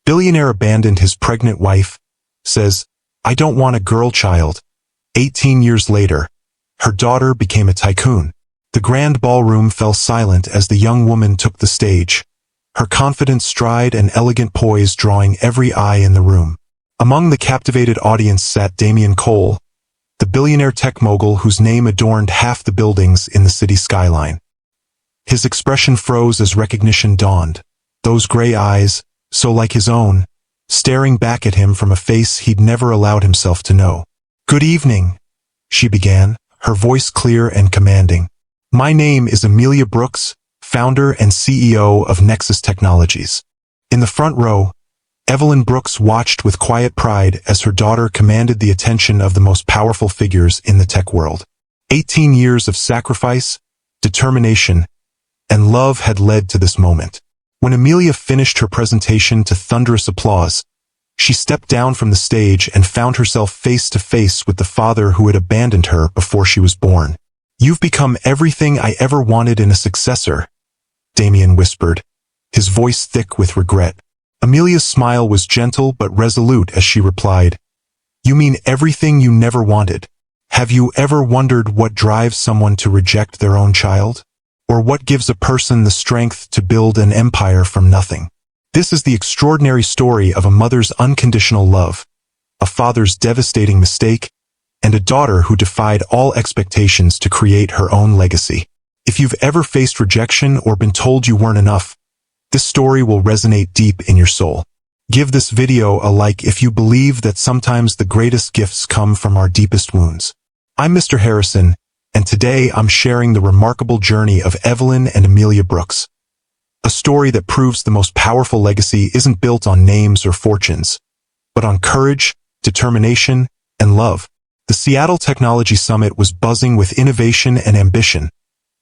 Billionaire abandoned his pregnant wife, says, "I don't want a girl child." 18 years later, her daughter became a tycoon. The grand ballroom fell silent as the young woman took the stage, her confident stride and elegant poise drawing every eye in the room. Among the captivated audience sat Damian Cole, the billionaire tech mogul whose name adorned half the buildings in the city skyline. His expression froze as recognition dawned, those gray eyes, so like his own, staring back at him from a face he'd never allowed himself to know. "Good evening," she began, her voice clear and commanding. "My name is Amelia Brooks, founder and CEO of Nexus Technologies." In the front row, Evelyn Brooks watched with quiet pride as her daughter commanded the attention of the most powerful figures in the tech world. 18 years of sacrifice, determination, and love had led to this moment. When Amelia finished her presentation to thunderous applause, she stepped down from the stage and found herself face to face with the father who had abandoned her before she was born. "You've become everything I ever wanted in a successor," Damian whispered, his voice thick with regret. Amelia's smile was gentle but resolute as she replied, "You mean everything you never wanted? Have you ever wondered what drives someone to reject their own child? Or what gives a person the strength to build an empire from nothing? This is the extraordinary story of a mother's unconditional love, a father's devastating mistake, and a daughter who defied all expectations to create her own legacy. If you've ever faced rejection or been told you weren't enough, this story will resonate deep in your soul. Give this video a like if you believe that sometimes the greatest gifts come from our deepest wounds. I'm Mr. Harrison, and today I'm sharing the remarkable journey of Evelyn and Amelia Brooks. A story that proves the most powerful legacy isn't built on names or fortunes, but on courage, determination, and love. The Seattle Technology Summit was buzzing with innovation and ambition,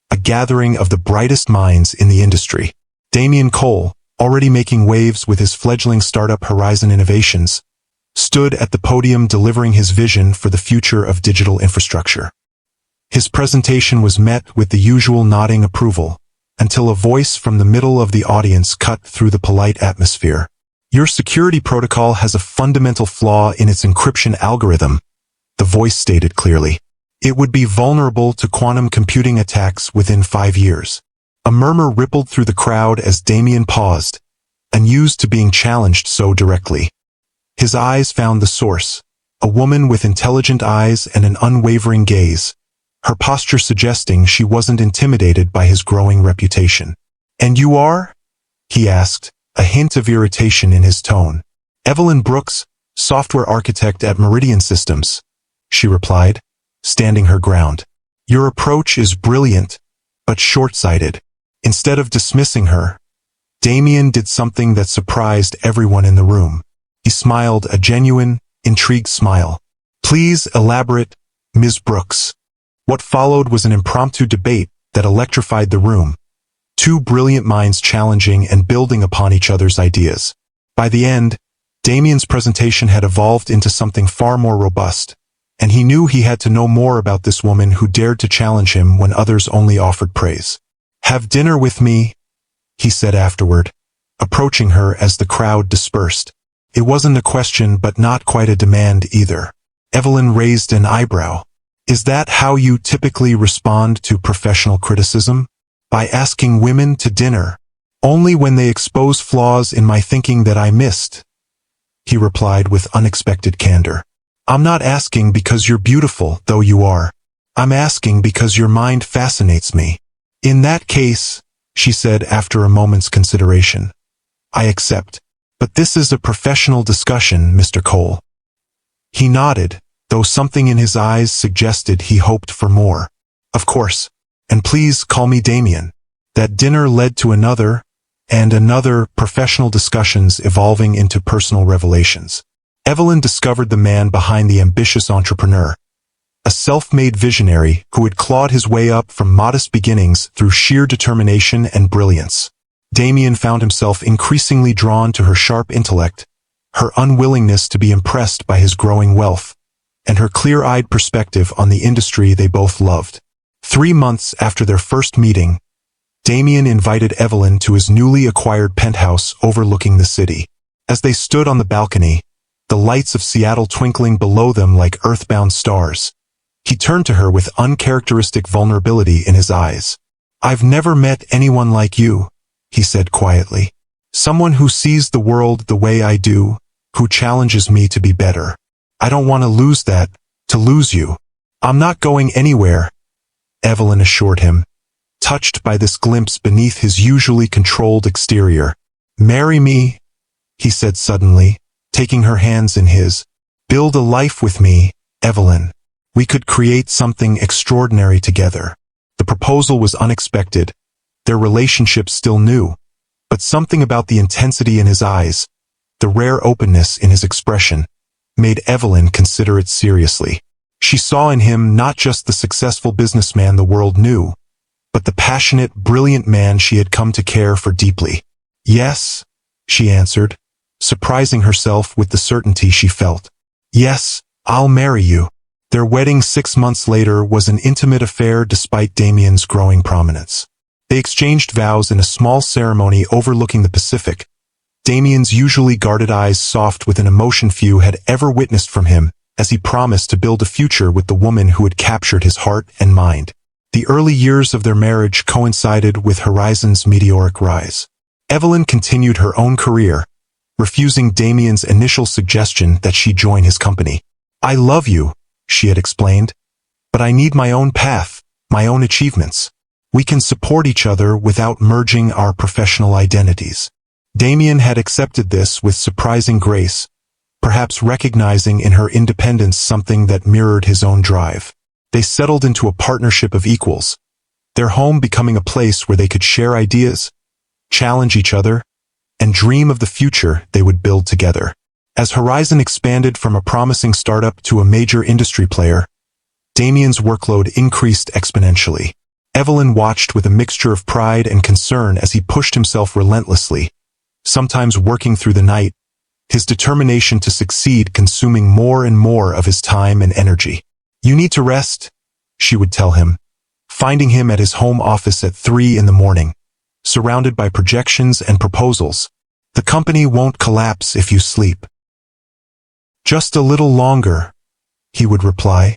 a gathering of the brightest minds in the industry. Damian Cole, already making waves with his fledgling startup Horizon Innovations, stood at the podium delivering his vision for the future of digital infrastructure. His presentation was met with the usual nodding approval, until a voice from the middle of the audience cut through the polite atmosphere. "Your security protocol has a fundamental flaw in its encryption algorithm," the voice stated clearly. "It would be vulnerable to quantum computing attacks within 5 years. A murmur rippled through the crowd as Damian paused, unused to being challenged so directly. His eyes found the source, a woman with intelligent eyes and an unwavering gaze, her posture suggesting she wasn't intimidated by his growing reputation. "And you are?" he asked, a hint of irritation in his tone. "Evelyn Brooks, software architect at Meridian Systems," she replied, standing her ground. "Your approach is brilliant, but short-sighted." Instead of dismissing her, Damian did something that surprised everyone in the room. He smiled a genuine, intrigued smile. "Please elaborate, Ms. Brooks." What followed was an impromptu debate that electrified the room, two brilliant minds challenging and building upon each other's ideas. By the end, Damian's presentation had evolved into something far more robust, and he knew he had to know more about this woman who dared to challenge him when others only offered praise. "Have dinner with me," he said afterward, approaching her as the crowd dispersed. It wasn't a question but not quite a demand either. Evelyn raised an eyebrow. "Is that how you typically respond to professional criticism? By asking women to dinner? Only when they expose flaws in my thinking that I missed," he replied with unexpected candor. "I'm not asking because you're beautiful, though you are. I'm asking because your mind fascinates me." "In that case," she said after a moment's consideration, "I accept. But this is a professional discussion, Mr. Cole." He nodded, though something in his eyes suggested he hoped for more. "Of course. And please call me Damian." That dinner led to another, and another professional discussions evolving into personal revelations. Evelyn discovered the man behind the ambitious entrepreneur, a self-made visionary who had clawed his way up from modest beginnings through sheer determination and brilliance. Damian found himself increasingly drawn to her sharp intellect, her unwillingness to be impressed by his growing wealth, and her clear-eyed perspective on the industry they both loved. 3 months after their first meeting, Damian invited Evelyn to his newly acquired penthouse overlooking the city. As they stood on the balcony, the lights of Seattle twinkling below them like earthbound stars, he turned to her with uncharacteristic vulnerability in his eyes. "I've never met anyone like you," he said quietly. "Someone who sees the world the way I do, who challenges me to be better. I don't want to lose that, to lose you." "I'm not going anywhere," Evelyn assured him, touched by this glimpse beneath his usually controlled exterior. "Marry me," he said suddenly, taking her hands in his. "Build a life with me, Evelyn. We could create something extraordinary together." The proposal was unexpected, their relationship still new, but something about the intensity in his eyes, the rare openness in his expression, made Evelyn consider it seriously. She saw in him not just the successful businessman the world knew, but the passionate, brilliant man she had come to care for deeply. "Yes," she answered, surprising herself with the certainty she felt. "Yes, I'll marry you." Their wedding 6 months later was an intimate affair despite Damien's growing prominence. They exchanged vows in a small ceremony overlooking the Pacific, Damien's usually guarded eyes soft with an emotion few had ever witnessed from him, as he promised to build a future with the woman who had captured his heart and mind. The early years of their marriage coincided with Horizon's meteoric rise. Evelyn continued her own career, refusing Damien's initial suggestion that she join his company. "I love you," she had explained, "but I need my own path, my own achievements. We can support each other without merging our professional identities." Damien had accepted this with surprising grace, perhaps recognizing in her independence something that mirrored his own drive. They settled into a partnership of equals, their home becoming a place where they could share ideas, challenge each other, and dream of the future they would build together. As Horizon expanded from a promising startup to a major industry player, Damien's workload increased exponentially. Evelyn watched with a mixture of pride and concern as he pushed himself relentlessly, sometimes working through the night, his determination to succeed consuming more and more of his time and energy. "You need to rest," she would tell him, finding him at his home office at 3 in the morning, surrounded by projections and proposals. "The company won't collapse if you sleep." "Just a little longer," he would reply,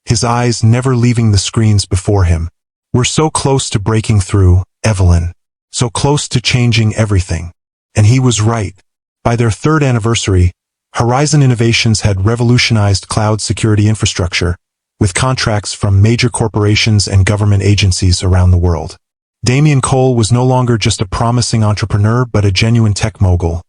his eyes never leaving the screens before him. "We're so close to breaking through, Evelyn, so close to changing everything." And he was right. By their 3rd anniversary, Horizon Innovations had revolutionized cloud security infrastructure, with contracts from major corporations and government agencies around the world. Damien Cole was no longer just a promising entrepreneur but a genuine tech mogul,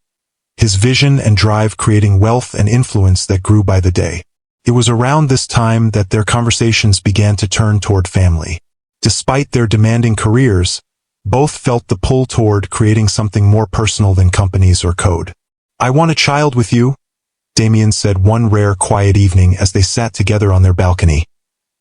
his vision and drive creating wealth and influence that grew by the day. It was around this time that their conversations began to turn toward family. Despite their demanding careers, both felt the pull toward creating something more personal than companies or code. "I want a child with you," Damien said one rare quiet evening as they sat together on their balcony.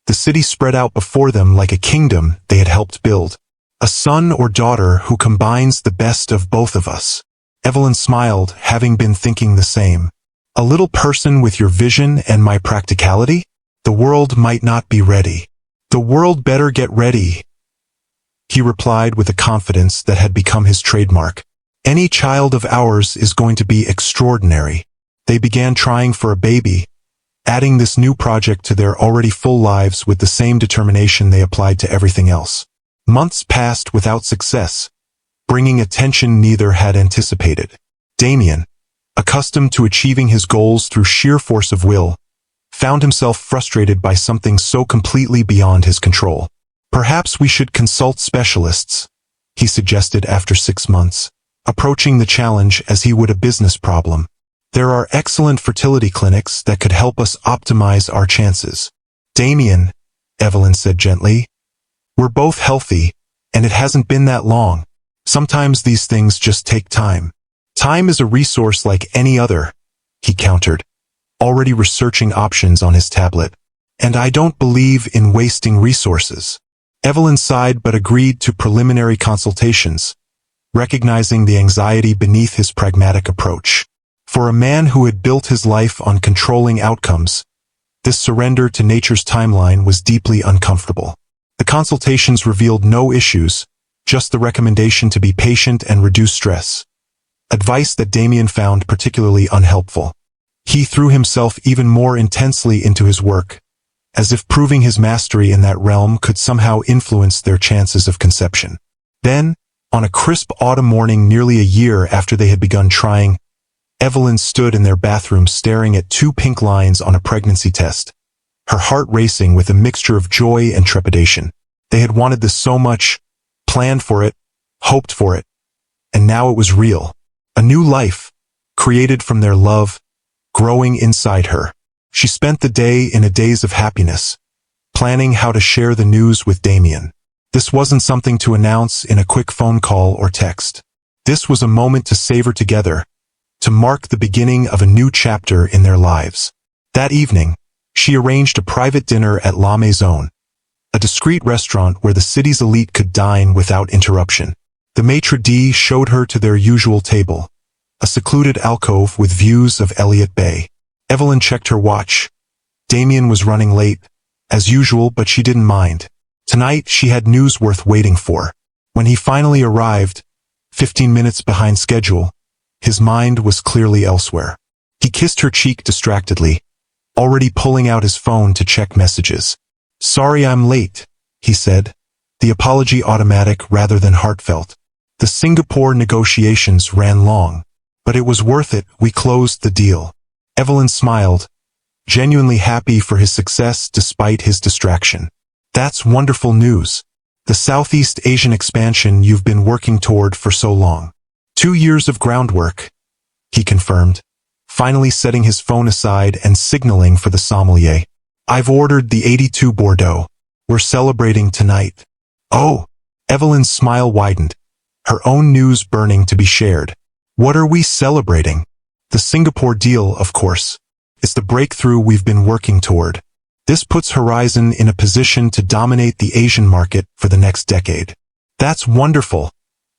The city spread out before them like a kingdom they had helped build. "A son or daughter who combines the best of both of us." Evelyn smiled, having been thinking the same. "A little person with your vision and my practicality? The world might not be ready." "The world better get ready," he replied with a confidence that had become his trademark. "Any child of ours is going to be extraordinary." They began trying for a baby, adding this new project to their already full lives with the same determination they applied to everything else. Months passed without success, bringing attention neither had anticipated. Damien, accustomed to achieving his goals through sheer force of will, found himself frustrated by something so completely beyond his control. "Perhaps we should consult specialists," he suggested after 6 months, approaching the challenge as he would a business problem. "There are excellent fertility clinics that could help us optimize our chances." "Damien," Evelyn said gently, "we're both healthy, and it hasn't been that long. Sometimes these things just take time." "Time is a resource like any other," he countered, already researching options on his tablet. "And I don't believe in wasting resources." Evelyn sighed but agreed to preliminary consultations, recognizing the anxiety beneath his pragmatic approach. For a man who had built his life on controlling outcomes, this surrender to nature's timeline was deeply uncomfortable. The consultations revealed no issues, just the recommendation to be patient and reduce stress. advice that Damien found particularly unhelpful. He threw himself even more intensely into his work, as if proving his mastery in that realm could somehow influence their chances of conception. Then, on a crisp autumn morning nearly a year after they had begun trying, Evelyn stood in their bathroom staring at 2 pink lines on a pregnancy test, her heart racing with a mixture of joy and trepidation. They had wanted this so much, planned for it, hoped for it, and now it was real. A new life, created from their love, growing inside her. She spent the day in a daze of happiness, planning how to share the news with Damien. This wasn't something to announce in a quick phone call or text. This was a moment to savor together, to mark the beginning of a new chapter in their lives. That evening, she arranged a private dinner at La Maison, a discreet restaurant where the city's elite could dine without interruption. The maitre d' showed her to their usual table, a secluded alcove with views of Elliott Bay. Evelyn checked her watch. Damien was running late, as usual, but she didn't mind. Tonight she had news worth waiting for. When he finally arrived, 15 minutes behind schedule, his mind was clearly elsewhere. He kissed her cheek distractedly, already pulling out his phone to check messages. "Sorry I'm late," he said, the apology automatic rather than heartfelt. "The Singapore negotiations ran long, but it was worth it. We closed the deal." Evelyn smiled, genuinely happy for his success despite his distraction. "That's wonderful news. The Southeast Asian expansion you've been working toward for so long." 2 years of groundwork, he confirmed, finally setting his phone aside and signaling for the sommelier. "I've ordered the 82 Bordeaux. We're celebrating tonight." "Oh," Evelyn's smile widened, her own news burning to be shared. "What are we celebrating?" "The Singapore deal, of course. It's the breakthrough we've been working toward. This puts Horizon in a position to dominate the Asian market for the next decade." "That's wonderful,"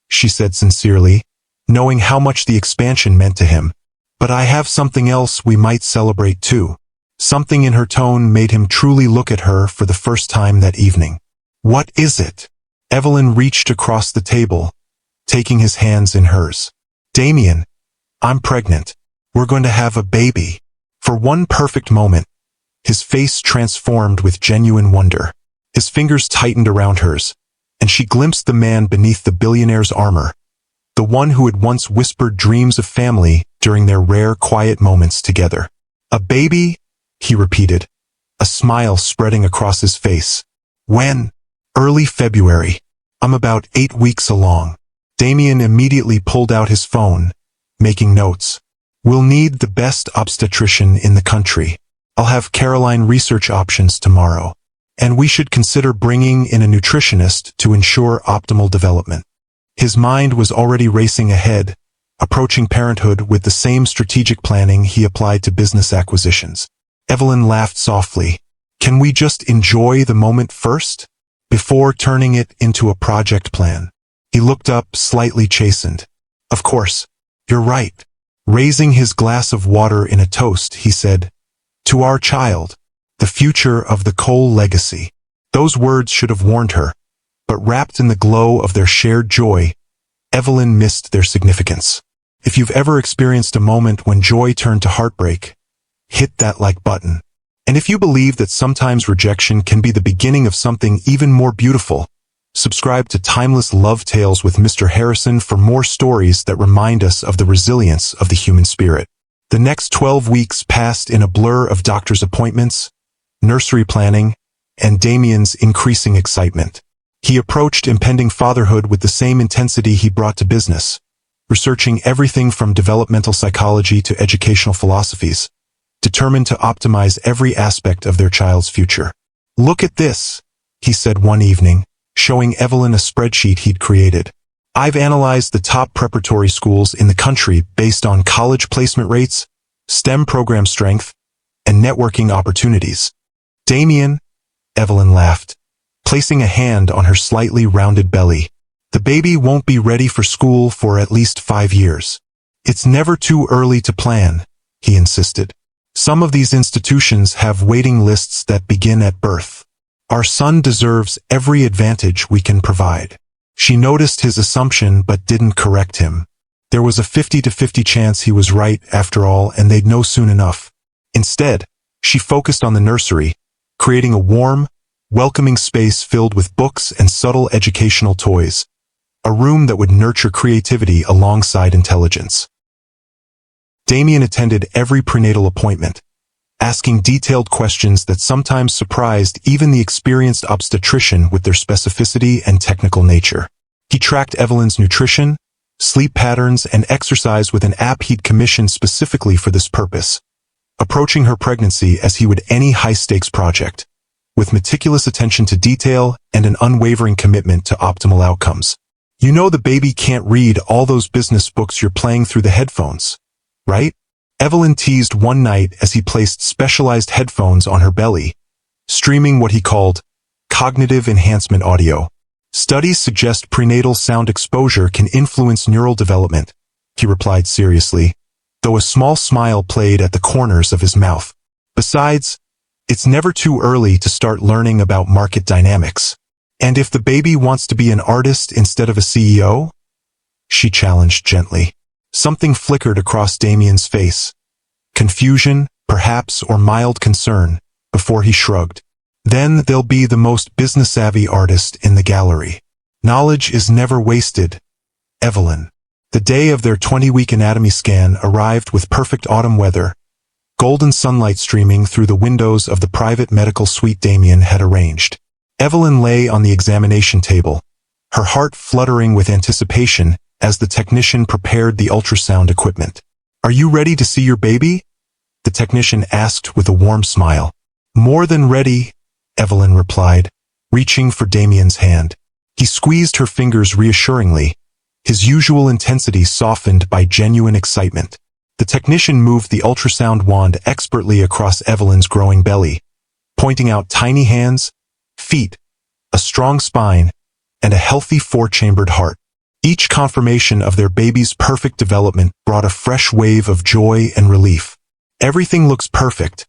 she said sincerely, knowing how much the expansion meant to him. "But I have something else we might celebrate too." Something in her tone made him truly look at her for the first time that evening. "What is it?" Evelyn reached across the table, taking his hands in hers. "Damien, I'm pregnant. We're going to have a baby." For one perfect moment, his face transformed with genuine wonder. His fingers tightened around hers, and she glimpsed the man beneath the billionaire's armor, the one who had once whispered dreams of family during their rare quiet moments together. "A baby?" he repeated, a smile spreading across his face. "When?" "Early February. I'm about 8 weeks along." Damien immediately pulled out his phone, making notes. "We'll need the best obstetrician in the country. I'll have Caroline research options tomorrow. And we should consider bringing in a nutritionist to ensure optimal development." His mind was already racing ahead, approaching parenthood with the same strategic planning he applied to business acquisitions. Evelyn laughed softly. "Can we just enjoy the moment first, before turning it into a project plan?" He looked up, slightly chastened. "Of course, you're right." Raising his glass of water in a toast, he said, "To our child, the future of the Cole legacy." Those words should have warned her, but wrapped in the glow of their shared joy, Evelyn missed their significance. If you've ever experienced a moment when joy turned to heartbreak, hit that like button. And if you believe that sometimes rejection can be the beginning of something even more beautiful, subscribe to Timeless Love Tales with Mr. Harrison for more stories that remind us of the resilience of the human spirit. The next 12 weeks passed in a blur of doctor's appointments, nursery planning, and Damien's increasing excitement. He approached impending fatherhood with the same intensity he brought to business, researching everything from developmental psychology to educational philosophies, determined to optimize every aspect of their child's future. "Look at this," he said one evening, showing Evelyn a spreadsheet he'd created. "I've analyzed the top preparatory schools in the country based on college placement rates, STEM program strength, and networking opportunities." "Damien," Evelyn laughed, placing a hand on her slightly rounded belly, "the baby won't be ready for school for at least 5 years. It's never too early to plan," he insisted. "Some of these institutions have waiting lists that begin at birth. Our son deserves every advantage we can provide." She noticed his assumption but didn't correct him. There was a 50-50 chance he was right after all, and they'd know soon enough. Instead, she focused on the nursery, creating a warm, welcoming space filled with books and subtle educational toys. A room that would nurture creativity alongside intelligence. Damien attended every prenatal appointment, asking detailed questions that sometimes surprised even the experienced obstetrician with their specificity and technical nature. He tracked Evelyn's nutrition, sleep patterns, and exercise with an app he'd commissioned specifically for this purpose, approaching her pregnancy as he would any high-stakes project, with meticulous attention to detail and an unwavering commitment to optimal outcomes. You know the baby can't read all those business books you're playing through the headphones, right? Evelyn teased one night as he placed specialized headphones on her belly, streaming what he called cognitive enhancement audio. Studies suggest prenatal sound exposure can influence neural development, he replied seriously, though a small smile played at the corners of his mouth. Besides, it's never too early to start learning about market dynamics. And if the baby wants to be an artist instead of a CEO? She challenged gently. Something flickered across Damien's face. Confusion, perhaps, or mild concern, before he shrugged. Then they'll be the most business-savvy artist in the gallery. Knowledge is never wasted. Evelyn. The day of their 20-week anatomy scan arrived with perfect autumn weather, golden sunlight streaming through the windows of the private medical suite Damien had arranged. Evelyn lay on the examination table, her heart fluttering with anticipation as the technician prepared the ultrasound equipment. "Are you ready to see your baby?" the technician asked with a warm smile. "More than ready," Evelyn replied, reaching for Damien's hand. He squeezed her fingers reassuringly, his usual intensity softened by genuine excitement. The technician moved the ultrasound wand expertly across Evelyn's growing belly, pointing out tiny hands, feet, a strong spine, and a healthy four-chambered heart. Each confirmation of their baby's perfect development brought a fresh wave of joy and relief. "Everything looks perfect,"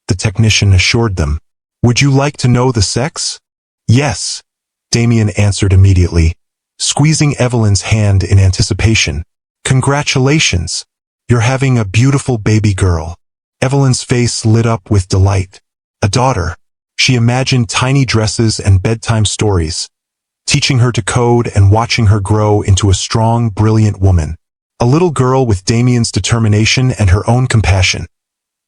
the technician assured them. "Would you like to know the sex?" "Yes," Damien answered immediately, squeezing Evelyn's hand in anticipation. "Congratulations! You're having a beautiful baby girl." Evelyn's face lit up with delight. A daughter. She imagined tiny dresses and bedtime stories, teaching her to code and watching her grow into a strong, brilliant woman. A little girl with Damien's determination and her own compassion.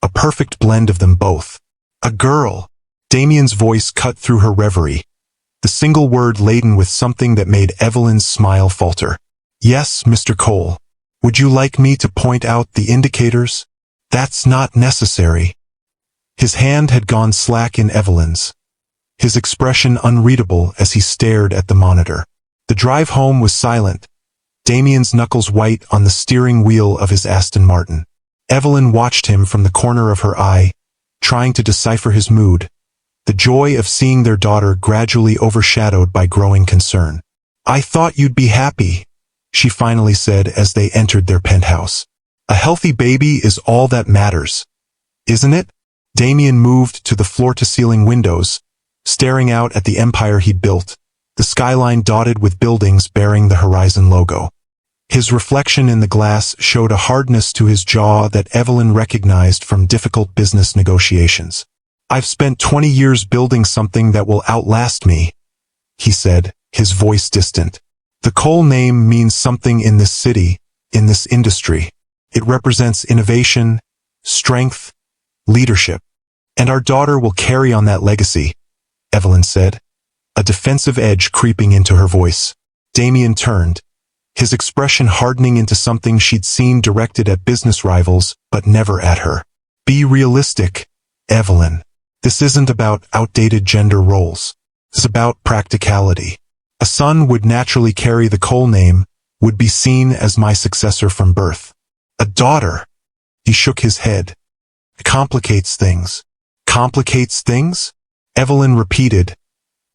A perfect blend of them both. A girl. Damien's voice cut through her reverie, the single word laden with something that made Evelyn's smile falter. "Yes, Mr. Cole. Would you like me to point out the indicators?" "That's not necessary." His hand had gone slack in Evelyn's, his expression unreadable as he stared at the monitor. The drive home was silent, Damien's knuckles white on the steering wheel of his Aston Martin. Evelyn watched him from the corner of her eye, trying to decipher his mood, the joy of seeing their daughter gradually overshadowed by growing concern. "I thought you'd be happy," she finally said as they entered their penthouse. "A healthy baby is all that matters, isn't it?" Damien moved to the floor-to-ceiling windows, staring out at the empire he'd built, the skyline dotted with buildings bearing the Horizon logo. His reflection in the glass showed a hardness to his jaw that Evelyn recognized from difficult business negotiations. "I've spent 20 years building something that will outlast me," he said, his voice distant. "The Cole name means something in this city, in this industry. It represents innovation, strength, leadership. And our daughter will carry on that legacy," Evelyn said, a defensive edge creeping into her voice. Damien turned, his expression hardening into something she'd seen directed at business rivals, but never at her. "Be realistic, Evelyn. This isn't about outdated gender roles. It's about practicality. A son would naturally carry the Cole name, would be seen as my successor from birth. A daughter," he shook his head, "complicates things." "Complicates things?" Evelyn repeated,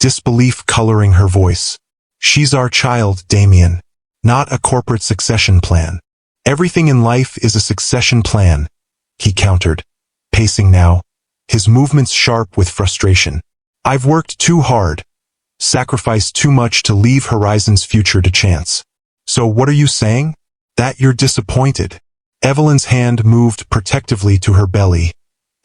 disbelief coloring her voice. "She's our child, Damien, not a corporate succession plan." "Everything in life is a succession plan," he countered, pacing now, his movements sharp with frustration. "I've worked too hard, sacrificed too much to leave Horizon's future to chance." "So what are you saying?" That you're disappointed. Evelyn's hand moved protectively to her belly,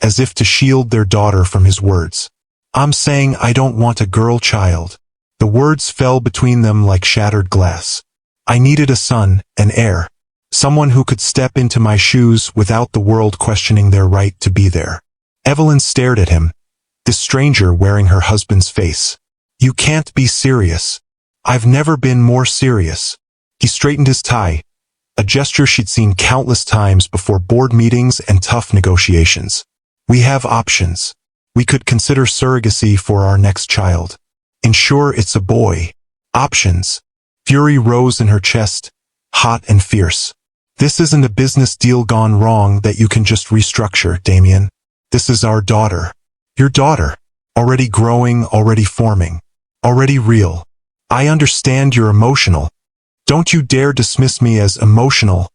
as if to shield their daughter from his words. I'm saying I don't want a girl child. The words fell between them like shattered glass. I needed a son, an heir. Someone who could step into my shoes without the world questioning their right to be there. Evelyn stared at him, this stranger wearing her husband's face. You can't be serious. I've never been more serious. He straightened his tie, a gesture she'd seen countless times before board meetings and tough negotiations. We have options. We could consider surrogacy for our next child. Ensure it's a boy. Options. Fury rose in her chest, hot and fierce. This isn't a business deal gone wrong that you can just restructure, Damien. This is our daughter. Your daughter. Already growing, already forming. Already real. I understand you're emotional. Don't you dare dismiss me as emotional.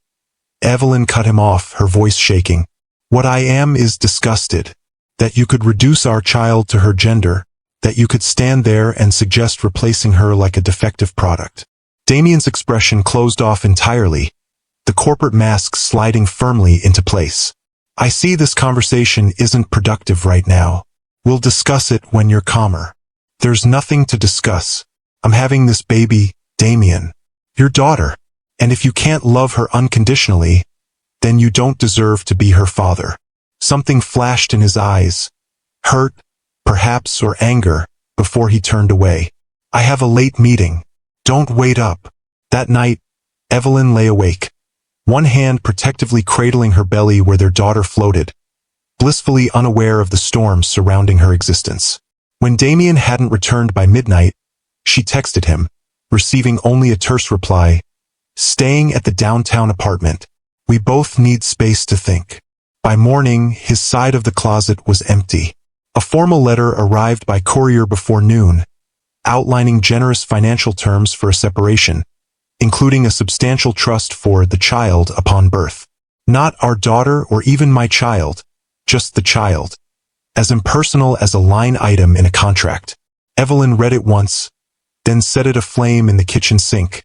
Evelyn cut him off, her voice shaking. What I am is disgusted. That you could reduce our child to her gender. That you could stand there and suggest replacing her like a defective product. Damien's expression closed off entirely, the corporate mask sliding firmly into place. I see this conversation isn't productive right now. We'll discuss it when you're calmer. There's nothing to discuss. I'm having this baby, Damien. Your daughter. And if you can't love her unconditionally, then you don't deserve to be her father. Something flashed in his eyes. Hurt, perhaps, or anger, before he turned away. I have a late meeting. Don't wait up. That night, Evelyn lay awake, one hand protectively cradling her belly where their daughter floated, blissfully unaware of the storms surrounding her existence. When Damien hadn't returned by midnight, she texted him, receiving only a terse reply, staying at the downtown apartment. We both need space to think. By morning, his side of the closet was empty. A formal letter arrived by courier before noon, outlining generous financial terms for a separation, including a substantial trust for the child upon birth. Not our daughter or even my child, just the child. As impersonal as a line item in a contract. Evelyn read it once, then set it aflame in the kitchen sink,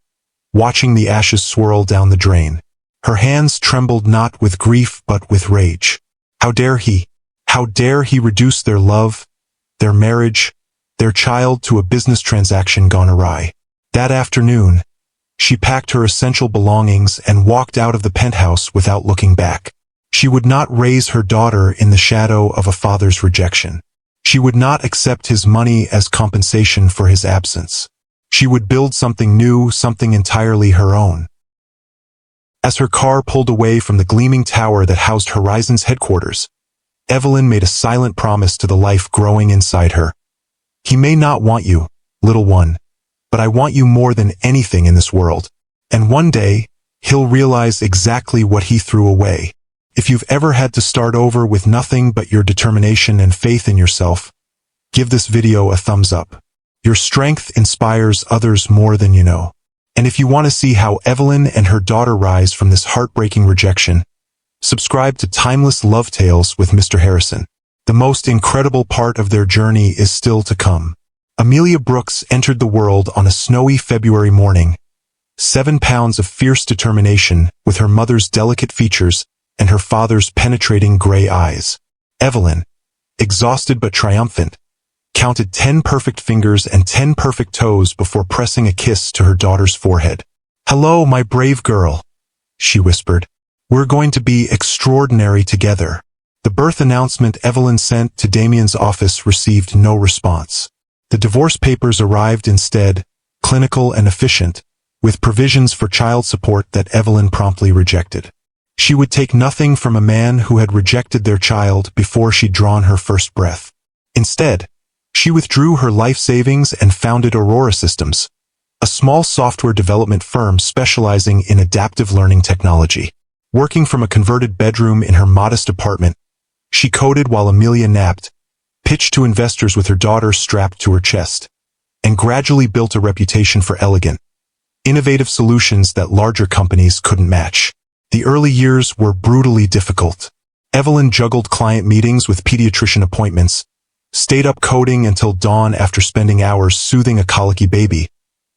watching the ashes swirl down the drain. Her hands trembled not with grief but with rage. How dare he? How dare he reduce their love, their marriage, their child to a business transaction gone awry? That afternoon, she packed her essential belongings and walked out of the penthouse without looking back. She would not raise her daughter in the shadow of a father's rejection. She would not accept his money as compensation for his absence. She would build something new, something entirely her own. As her car pulled away from the gleaming tower that housed Horizon's headquarters, Evelyn made a silent promise to the life growing inside her. He may not want you, little one, but I want you more than anything in this world. And one day, he'll realize exactly what he threw away. If you've ever had to start over with nothing but your determination and faith in yourself, give this video a thumbs up. Your strength inspires others more than you know. And if you want to see how Evelyn and her daughter rise from this heartbreaking rejection, subscribe to Timeless Love Tales with Mr. Harrison. The most incredible part of their journey is still to come. Amelia Brooks entered the world on a snowy February morning, 7 pounds of fierce determination with her mother's delicate features and her father's penetrating gray eyes. Evelyn, exhausted but triumphant, counted 10 perfect fingers and 10 perfect toes before pressing a kiss to her daughter's forehead. "Hello, my brave girl," she whispered. "We're going to be extraordinary together." The birth announcement Evelyn sent to Damien's office received no response. The divorce papers arrived instead, clinical and efficient, with provisions for child support that Evelyn promptly rejected. She would take nothing from a man who had rejected their child before she'd drawn her first breath. Instead, she withdrew her life savings and founded Aurora Systems, a small software development firm specializing in adaptive learning technology. Working from a converted bedroom in her modest apartment, she coded while Amelia napped, pitched to investors with her daughter strapped to her chest, and gradually built a reputation for elegant, innovative solutions that larger companies couldn't match. The early years were brutally difficult. Evelyn juggled client meetings with pediatrician appointments, stayed up coding until dawn after spending hours soothing a colicky baby,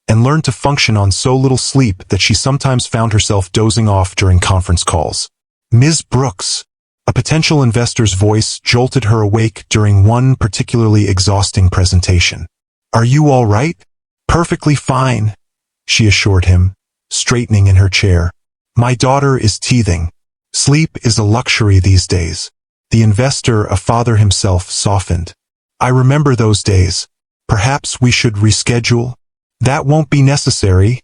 and learned to function on so little sleep that she sometimes found herself dozing off during conference calls. Ms. Brooks, a potential investor's voice jolted her awake during one particularly exhausting presentation. Are you all right? Perfectly fine, she assured him, straightening in her chair. My daughter is teething. Sleep is a luxury these days. The investor, a father himself, softened. I remember those days. Perhaps we should reschedule? That won't be necessary,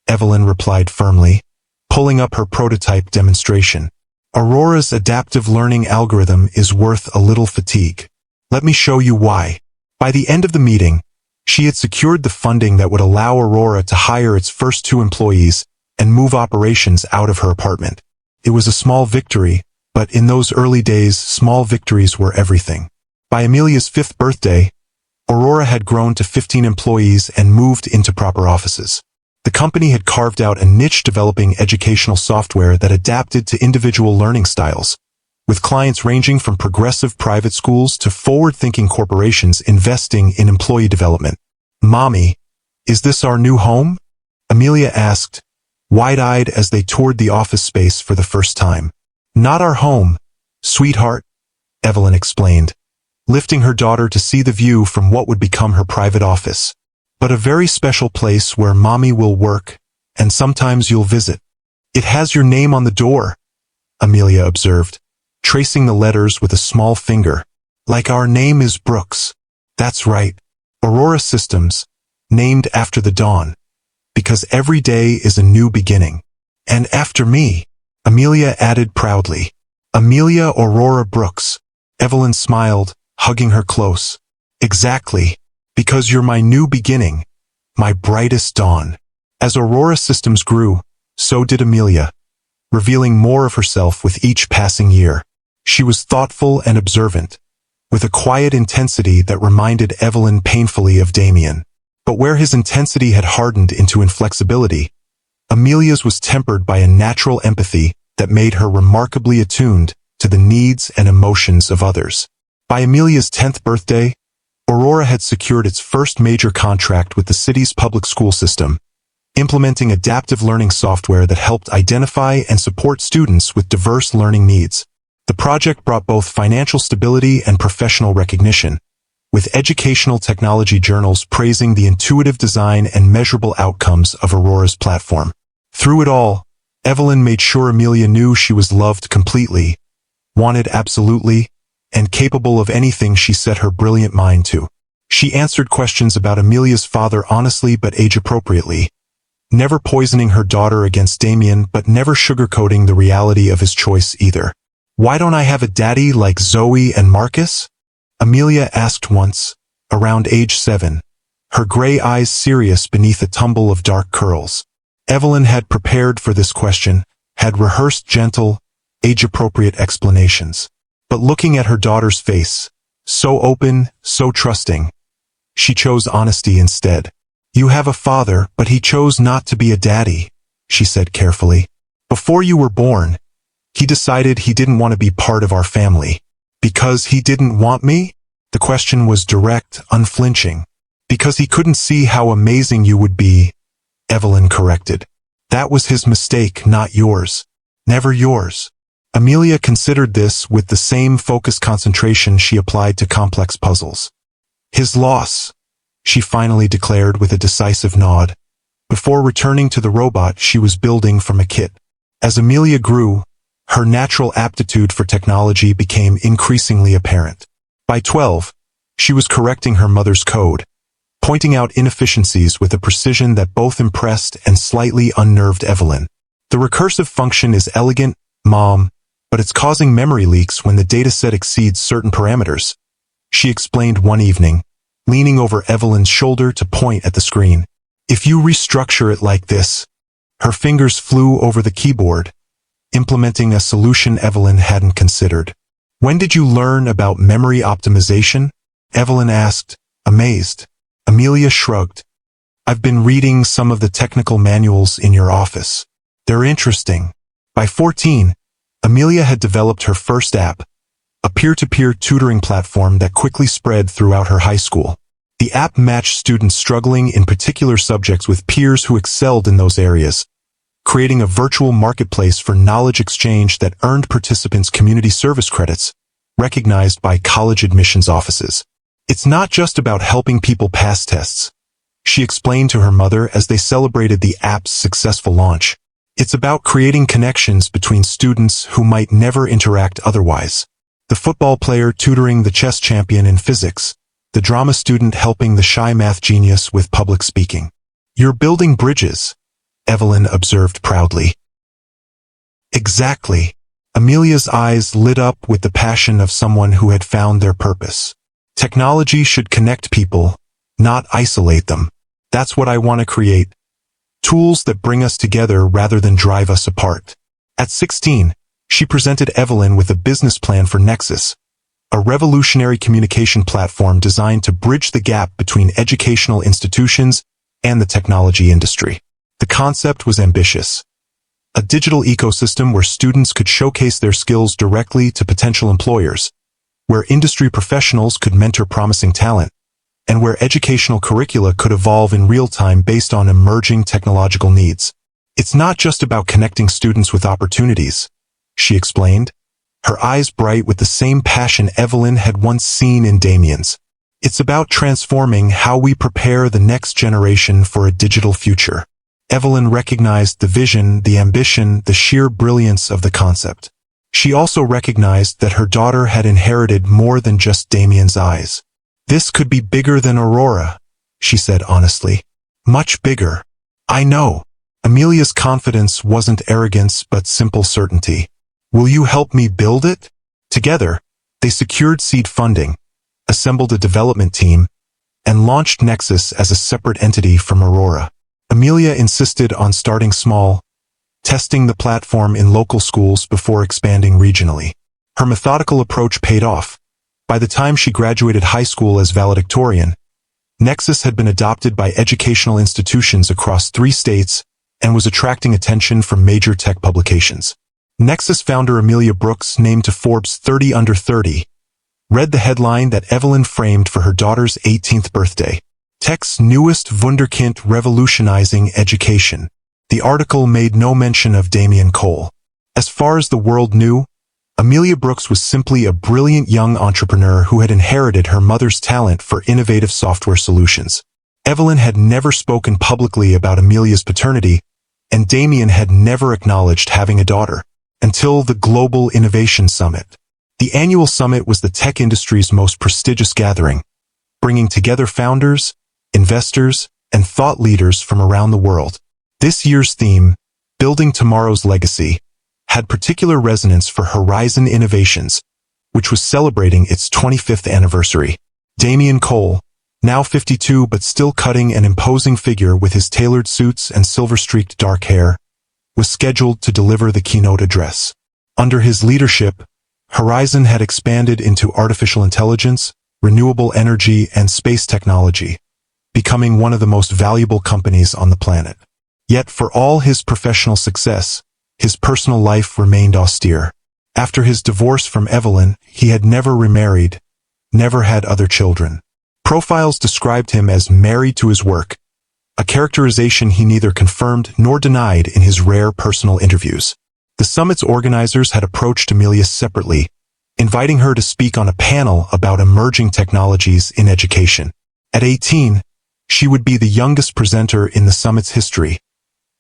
Evelyn replied firmly, pulling up her prototype demonstration. Aurora's adaptive learning algorithm is worth a little fatigue. Let me show you why. By the end of the meeting, she had secured the funding that would allow Aurora to hire its first 2 employees and move operations out of her apartment. It was a small victory, but in those early days, small victories were everything. By Amelia's 5th birthday, Aurora had grown to 15 employees and moved into proper offices. The company had carved out a niche developing educational software that adapted to individual learning styles, with clients ranging from progressive private schools to forward-thinking corporations investing in employee development. Mommy, is this our new home? Amelia asked, wide-eyed as they toured the office space for the first time. Not our home, sweetheart, Evelyn explained, lifting her daughter to see the view from what would become her private office. But a very special place where Mommy will work, and sometimes you'll visit. It has your name on the door, Amelia observed, tracing the letters with a small finger. Like our name is Brooks. That's right. Aurora Systems, named after the dawn. Because every day is a new beginning. And after me, Amelia added proudly. Amelia Aurora Brooks. Evelyn smiled, hugging her close. Exactly. Because you're my new beginning, my brightest dawn. As Aurora Systems grew, so did Amelia, revealing more of herself with each passing year. She was thoughtful and observant, with a quiet intensity that reminded Evelyn painfully of Damien. But where his intensity had hardened into inflexibility, Amelia's was tempered by a natural empathy that made her remarkably attuned to the needs and emotions of others. By Amelia's 10th birthday, Aurora had secured its first major contract with the city's public school system, implementing adaptive learning software that helped identify and support students with diverse learning needs. The project brought both financial stability and professional recognition, with educational technology journals praising the intuitive design and measurable outcomes of Aurora's platform. Through it all, Evelyn made sure Amelia knew she was loved completely, wanted absolutely, and capable of anything she set her brilliant mind to. She answered questions about Amelia's father honestly but age-appropriately, never poisoning her daughter against Damien but never sugarcoating the reality of his choice either. Why don't I have a daddy like Zoe and Marcus? Amelia asked once, around age 7, her gray eyes serious beneath a tumble of dark curls. Evelyn had prepared for this question, had rehearsed gentle, age-appropriate explanations. But looking at her daughter's face, so open, so trusting, she chose honesty instead. You have a father, but he chose not to be a daddy, she said carefully. Before you were born, he decided he didn't want to be part of our family. Because he didn't want me? The question was direct, unflinching. Because he couldn't see how amazing you would be, Evelyn corrected. That was his mistake, not yours. Never yours. Amelia considered this with the same focused concentration she applied to complex puzzles. His loss, she finally declared with a decisive nod, before returning to the robot she was building from a kit. As Amelia grew, her natural aptitude for technology became increasingly apparent. By 12, she was correcting her mother's code, pointing out inefficiencies with a precision that both impressed and slightly unnerved Evelyn. The recursive function is elegant, Mom, but it's causing memory leaks when the dataset exceeds certain parameters, she explained one evening, leaning over Evelyn's shoulder to point at the screen. If you restructure it like this, her fingers flew over the keyboard, implementing a solution Evelyn hadn't considered. When did you learn about memory optimization? Evelyn asked, amazed. Amelia shrugged. I've been reading some of the technical manuals in your office. They're interesting. By 14, Amelia had developed her first app, a peer-to-peer tutoring platform that quickly spread throughout her high school. The app matched students struggling in particular subjects with peers who excelled in those areas, creating a virtual marketplace for knowledge exchange that earned participants community service credits, recognized by college admissions offices. It's not just about helping people pass tests, she explained to her mother as they celebrated the app's successful launch. It's about creating connections between students who might never interact otherwise. The football player tutoring the chess champion in physics, the drama student helping the shy math genius with public speaking. You're building bridges, Evelyn observed proudly. Exactly. Amelia's eyes lit up with the passion of someone who had found their purpose. Technology should connect people, not isolate them. That's what I want to create. Tools that bring us together rather than drive us apart. At 16, she presented Evelyn with a business plan for Nexus, a revolutionary communication platform designed to bridge the gap between educational institutions and the technology industry. The concept was ambitious. A digital ecosystem where students could showcase their skills directly to potential employers, where industry professionals could mentor promising talent, and where educational curricula could evolve in real time based on emerging technological needs. It's not just about connecting students with opportunities, she explained, her eyes bright with the same passion Evelyn had once seen in Damien's. It's about transforming how we prepare the next generation for a digital future. Evelyn recognized the vision, the ambition, the sheer brilliance of the concept. She also recognized that her daughter had inherited more than just Damien's eyes. This could be bigger than Aurora, she said honestly. Much bigger. I know. Amelia's confidence wasn't arrogance but simple certainty. Will you help me build it? Together, they secured seed funding, assembled a development team, and launched Nexus as a separate entity from Aurora. Amelia insisted on starting small, testing the platform in local schools before expanding regionally. Her methodical approach paid off. By the time she graduated high school as valedictorian, Nexus had been adopted by educational institutions across 3 states and was attracting attention from major tech publications. Nexus founder Amelia Brooks, named to Forbes 30 Under 30, read the headline that Evelyn framed for her daughter's 18th birthday. Tech's newest wunderkind revolutionizing education. The article made no mention of Damien Cole. As far as the world knew, Amelia Brooks was simply a brilliant young entrepreneur who had inherited her mother's talent for innovative software solutions. Evelyn had never spoken publicly about Amelia's paternity, and Damien had never acknowledged having a daughter, until the Global Innovation Summit. The annual summit was the tech industry's most prestigious gathering, bringing together founders, investors, and thought leaders from around the world. This year's theme, Building Tomorrow's Legacy, had particular resonance for Horizon Innovations, which was celebrating its 25th anniversary. Damien Cole, now 52 but still cutting an imposing figure with his tailored suits and silver-streaked dark hair, was scheduled to deliver the keynote address. Under his leadership, Horizon had expanded into artificial intelligence, renewable energy, and space technology, becoming one of the most valuable companies on the planet. Yet for all his professional success, his personal life remained austere. After his divorce from Evelyn, he had never remarried, never had other children. Profiles described him as married to his work, a characterization he neither confirmed nor denied in his rare personal interviews. The summit's organizers had approached Amelia separately, inviting her to speak on a panel about emerging technologies in education. At 18, she would be the youngest presenter in the summit's history,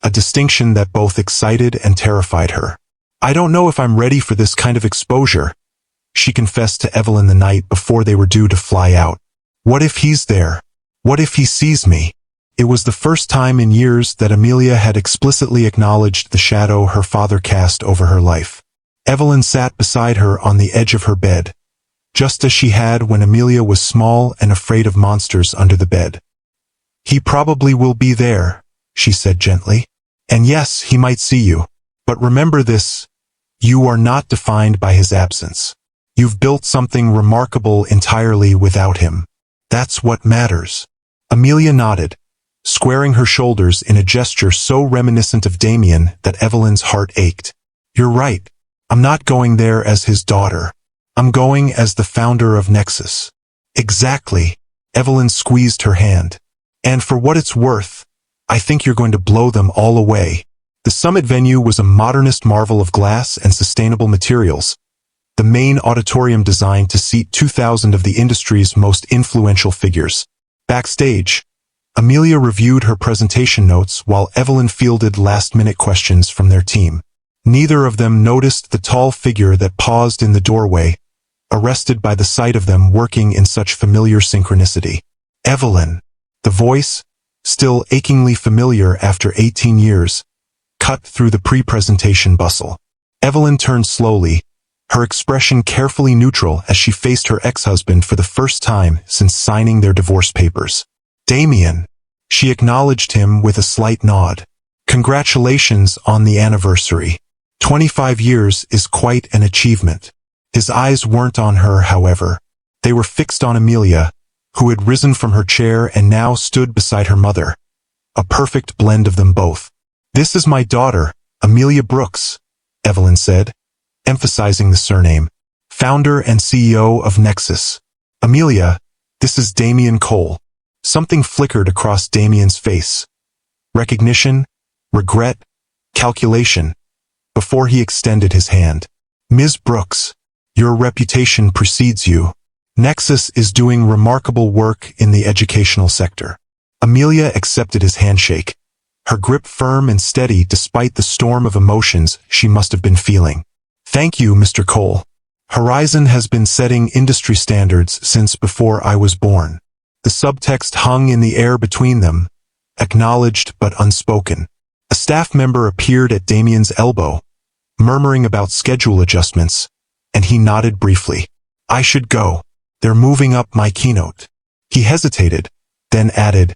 a distinction that both excited and terrified her. I don't know if I'm ready for this kind of exposure, she confessed to Evelyn the night before they were due to fly out. What if he's there? What if he sees me? It was the first time in years that Amelia had explicitly acknowledged the shadow her father cast over her life. Evelyn sat beside her on the edge of her bed, just as she had when Amelia was small and afraid of monsters under the bed. He probably will be there, she said gently. And yes, he might see you. But remember this, you are not defined by his absence. You've built something remarkable entirely without him. That's what matters. Amelia nodded, squaring her shoulders in a gesture so reminiscent of Damien that Evelyn's heart ached. You're right. I'm not going there as his daughter. I'm going as the founder of Nexus. Exactly. Evelyn squeezed her hand. And for what it's worth, I think you're going to blow them all away. The summit venue was a modernist marvel of glass and sustainable materials, the main auditorium designed to seat 2,000 of the industry's most influential figures. Backstage, Amelia reviewed her presentation notes while Evelyn fielded last-minute questions from their team. Neither of them noticed the tall figure that paused in the doorway, arrested by the sight of them working in such familiar synchronicity. Evelyn, the voice, still achingly familiar after 18 years, cut through the pre-presentation bustle. Evelyn turned slowly, her expression carefully neutral as she faced her ex-husband for the first time since signing their divorce papers. Damien, she acknowledged him with a slight nod. Congratulations on the anniversary. 25 years is quite an achievement. His eyes weren't on her, however. They were fixed on Amelia, who had risen from her chair and now stood beside her mother. A perfect blend of them both. This is my daughter, Amelia Brooks, Evelyn said, emphasizing the surname. Founder and CEO of Nexus. Amelia, this is Damien Cole. Something flickered across Damien's face. Recognition, regret, calculation, before he extended his hand. Ms. Brooks, your reputation precedes you. Nexus is doing remarkable work in the educational sector. Amelia accepted his handshake, her grip firm and steady despite the storm of emotions she must have been feeling. Thank you, Mr. Cole. Horizon has been setting industry standards since before I was born. The subtext hung in the air between them, acknowledged but unspoken. A staff member appeared at Damien's elbow, murmuring about schedule adjustments, and he nodded briefly. I should go. They're moving up my keynote. He hesitated, then added,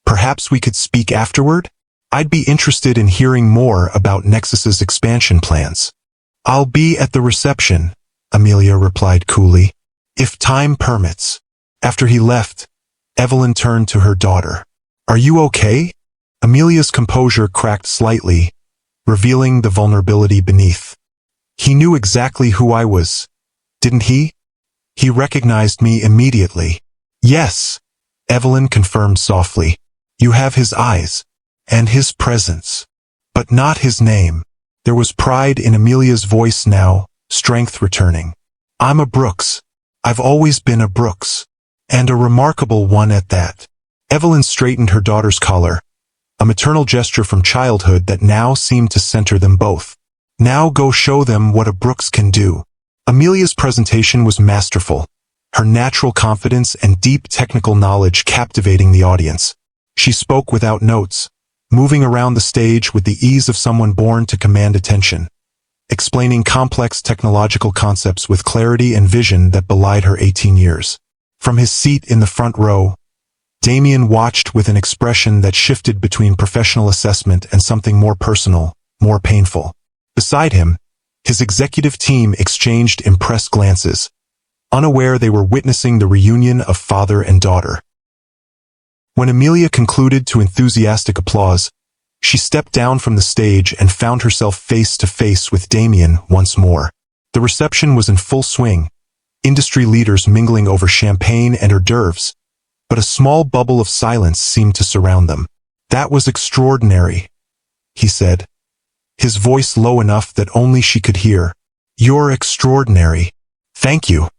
perhaps we could speak afterward? I'd be interested in hearing more about Nexus's expansion plans. I'll be at the reception, Amelia replied coolly, if time permits. After he left, Evelyn turned to her daughter. Are you okay? Amelia's composure cracked slightly, revealing the vulnerability beneath. He knew exactly who I was, didn't he? He recognized me immediately. Yes, Evelyn confirmed softly. You have his eyes, and his presence, but not his name. There was pride in Amelia's voice now, strength returning. I'm a Brooks. I've always been a Brooks. And a remarkable one at that. Evelyn straightened her daughter's collar, a maternal gesture from childhood that now seemed to center them both. Now go show them what a Brooks can do. Amelia's presentation was masterful, her natural confidence and deep technical knowledge captivating the audience. She spoke without notes, moving around the stage with the ease of someone born to command attention, explaining complex technological concepts with clarity and vision that belied her 18 years. From his seat in the front row, Damien watched with an expression that shifted between professional assessment and something more personal, more painful. Beside him, his executive team exchanged impressed glances, unaware they were witnessing the reunion of father and daughter. When Amelia concluded to enthusiastic applause, she stepped down from the stage and found herself face to face with Damien once more. The reception was in full swing, industry leaders mingling over champagne and hors d'oeuvres, but a small bubble of silence seemed to surround them. That was extraordinary, he said, his voice low enough that only she could hear. You're extraordinary. Thank you.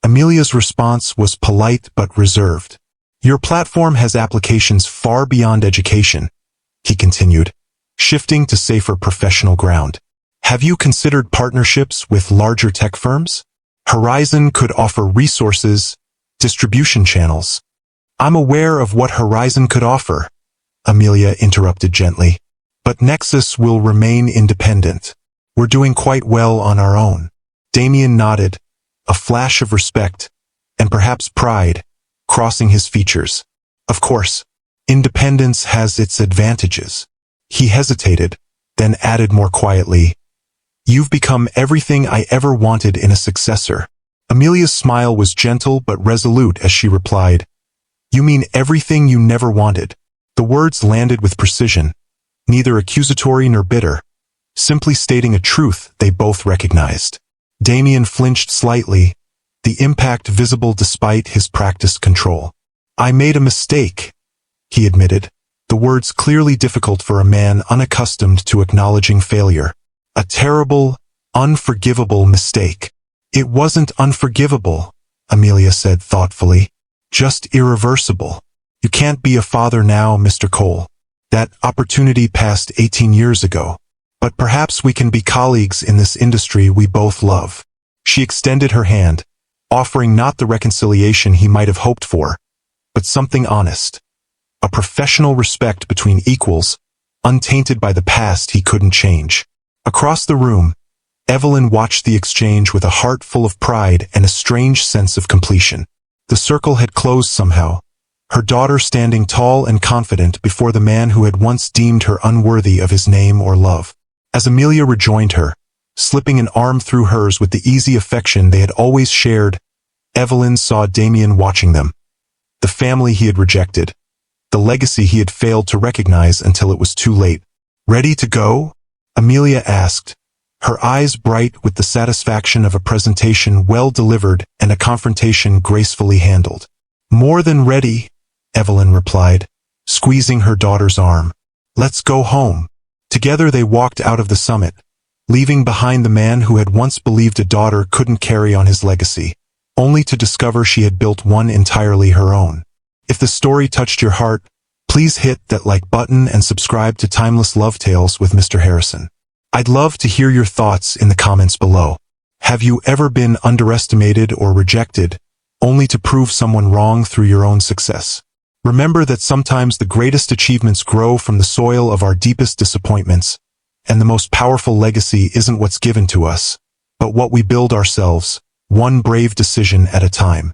Amelia's response was polite but reserved. Your platform has applications far beyond education, he continued, shifting to safer professional ground. Have you considered partnerships with larger tech firms? Horizon could offer resources, distribution channels. I'm aware of what Horizon could offer, Amelia interrupted gently. But Nexus will remain independent. We're doing quite well on our own. Damien nodded, a flash of respect, and perhaps pride, crossing his features. Of course, independence has its advantages. He hesitated, then added more quietly, You've become everything I ever wanted in a successor. Amelia's smile was gentle but resolute as she replied, You mean everything you never wanted? The words landed with precision, neither accusatory nor bitter, simply stating a truth they both recognized. Damien flinched slightly, the impact visible despite his practiced control. I made a mistake, he admitted, the words clearly difficult for a man unaccustomed to acknowledging failure. A terrible, unforgivable mistake. It wasn't unforgivable, Amelia said thoughtfully. Just irreversible. You can't be a father now, Mr. Cole. That opportunity passed 18 years ago. But perhaps we can be colleagues in this industry we both love. She extended her hand, offering not the reconciliation he might have hoped for, but something honest. A professional respect between equals, untainted by the past he couldn't change. Across the room, Evelyn watched the exchange with a heart full of pride and a strange sense of completion. The circle had closed somehow, her daughter standing tall and confident before the man who had once deemed her unworthy of his name or love. As Amelia rejoined her, slipping an arm through hers with the easy affection they had always shared, Evelyn saw Damien watching them. The family he had rejected. The legacy he had failed to recognize until it was too late. Ready to go? Amelia asked, her eyes bright with the satisfaction of a presentation well delivered and a confrontation gracefully handled. More than ready, Evelyn replied, squeezing her daughter's arm. Let's go home. Together they walked out of the summit, leaving behind the man who had once believed a daughter couldn't carry on his legacy, only to discover she had built one entirely her own. If the story touched your heart, please hit that like button and subscribe to Timeless Love Tales with Mr. Harrison. I'd love to hear your thoughts in the comments below. Have you ever been underestimated or rejected, only to prove someone wrong through your own success? Remember that sometimes the greatest achievements grow from the soil of our deepest disappointments, and the most powerful legacy isn't what's given to us, but what we build ourselves, one brave decision at a time.